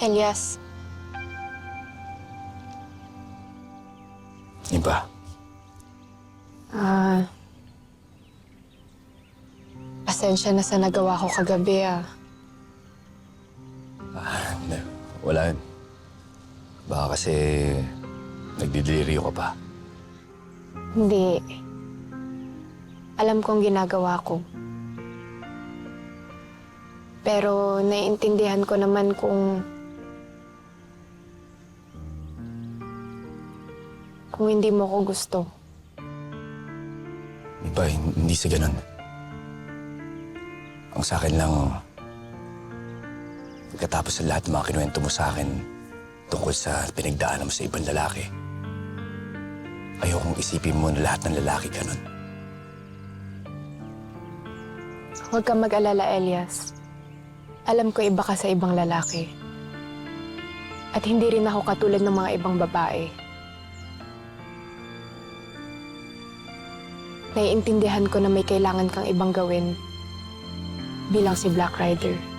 Elias, Iba. pasensya na sa nagawa ko kagabi Hindi. Wala yun. Baka kasi nagdidelirio ka pa. Hindi. Alam kong ginagawa ko. Pero naiintindihan ko naman kung hindi mo ko gusto. Iba, hindi sa ganun. Ang sa akin lang, pagkatapos sa lahat ng mga kinuwento mo sa akin tungkol sa pinagdaanan mo sa ibang lalaki, ayokong isipin mo na lahat ng lalaki ganun. Huwag kang mag-alala, Elias. Alam ko iba ka sa ibang lalaki. At hindi rin ako katulad ng mga ibang babae. Naiintindihan ko na may kailangan kang ibang gawin bilang si Black Rider.